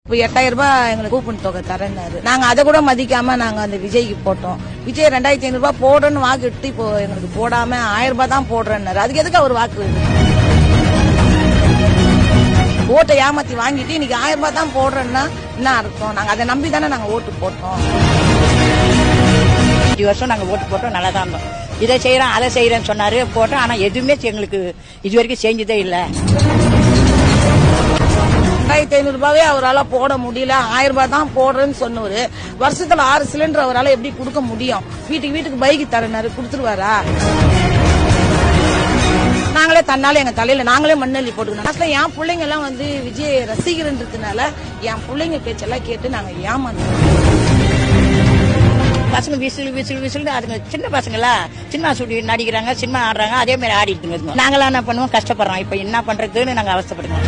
இப்போ 8000 ரூபாய் எங்களுக்கு கூப்பன் தொகை தரேன்னாரு. நாங்க அதை கூட மதிக்காம நாங்க அந்த விஜய்க்கு போட்டோம். விஜய் 2500 ரூபாய் போடுன்னு வாக்கு இப்போ எங்களுக்கு போடாம 1000 ரூபாய் தான் போடுறேன்னாரு. அதுக்கு எதுக்கு அவர் வாக்கு ஓட்டை ஏமாத்தி வாங்கிட்டு இன்னைக்கு 1000 ரூபாய் தான் போடுறேன்னா என்ன அர்த்தம்? நாங்க அதை நம்பி தானே நாங்க ஓட்டு போட்டோம். 5 வருஷம் நாங்க ஓட்டு போட்டோம், நல்லா தான் இருந்தோம். இதை செய்யறோம் அதை செய்யறேன்னு சொன்னாரு, போட்டோம். ஆனா எதுவுமே எங்களுக்கு இது வரைக்கும் செஞ்சதே இல்ல. 2500 ரூபாவே அவரால் போட முடியல, 1000 ரூபாய் தான் போடுறேன்னு சொன்னவரு வருஷத்துல 6 சிலிண்டர் அவரால் எப்படி கொடுக்க முடியும்? வீட்டுக்கு பைக்கு தரனாரு, கொடுத்துருவாரா? நாங்களே தன்னால எங்க தலையில நாங்களே மண்ணள்ளி போட்டுக்கணும். அசல என் பிள்ளைங்க எல்லாம் விஜய் ரசிகர்ன்றதுனால என் பிள்ளைங்க பேச்செல்லாம் கேட்டு நாங்க ஏமாந்தோம். பசங்க விசில் அதுங்க சின்ன பசங்களா சினிமா சுட்டி நடிக்கிறாங்க, சினிமா ஆடுறாங்க, அதே மாதிரி ஆடிட்டு இருக்கோம். நாங்களாம் என்ன பண்ணுவோம், கஷ்டப்படுறோம். இப்ப என்ன பண்றதுன்னு நாங்க அவஸ்தைப்படுறோம்.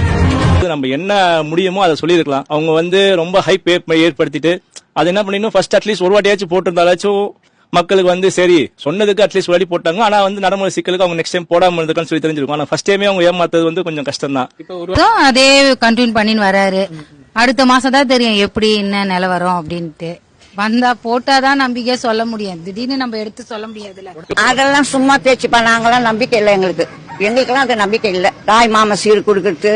நம்ம என்ன முடியுமோ அதை சொல்லிருக்கலாம். அவங்க ரொம்ப ஹைப் ஏற்படுத்திட்டு அது என்ன பண்ணிடணும், ஃபர்ஸ்ட் அட்லீஸ்ட் ஒரு வாட்டியாச்சும் போட்டிருந்தாலாச்சும் மக்களுக்கு சரி சொன்னதுக்கு அட்லீஸ்ட் வழி போட்டாங்க. ஆனா நடைமுறை சிக்கலுக்கு அவங்க நெக்ஸ்ட் டைம் போடாம இருந்திருக்கான்னு சொல்லி தெரிஞ்சிருக்கும். ஆனா ஃபர்ஸ்ட் டைமே அவங்க ஏமாத்தது கொஞ்சம் கஷ்டம் தான். அதே கண்டினியூ பண்ணின்னு வராரு. அடுத்த மாசம் தான் தெரியும் எப்படி என்ன நிலவரம் அப்படின்ட்டு. வந்தா போட்டாதான் நம்பிக்கையா சொல்ல முடியும். திடீர்னு நம்ம எடுத்து சொல்ல முடியாதுல்ல. அதெல்லாம் சும்மா பேச்சுப்பா. நாங்களாம் நம்பிக்கை இல்லை எங்களுக்கெல்லாம் அது நம்பிக்கை இல்லை. தாய் மாமா சீர் கொடுக்கறது,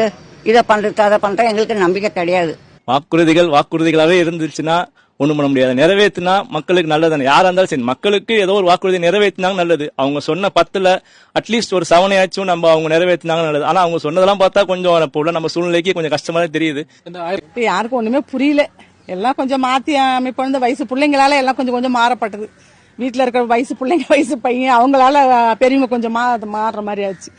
இதை பண்றது அதை பண்ற எங்களுக்கு நம்பிக்கை கிடையாது. வாக்குறுதிகளாவே இருந்துச்சுன்னா ஒண்ணும் பண்ண முடியாது. நிறைவேற்றினா மக்களுக்கு நல்லதானே. யாரா இருந்தாலும் சரி, மக்களுக்கு ஏதோ ஒரு வாக்குறுதி நிறைவேற்றினாங்க நல்லது. அவங்க சொன்ன 10ல அட்லீஸ்ட் ஒரு 7 நம்ம அவங்க நிறைவேற்றினாங்க நல்லது. ஆனா அவங்க சொன்னதெல்லாம் பார்த்தா கொஞ்சம் நம்ம சூழ்நிலைக்கு கொஞ்சம் கஷ்டமா தெரியுது. யாருக்கும் ஒண்ணுமே புரியல. எல்லாம் கொஞ்சம் மாத்தி அமைப்பு வயசு பிள்ளைங்களால எல்லாம் கொஞ்சம் மாறப்பட்டது. வீட்டுல இருக்கிற வயசு பிள்ளைங்க வயசு பையன் அவங்களால பெரியவங்க கொஞ்சம் மாறுற மாதிரி ஆச்சு.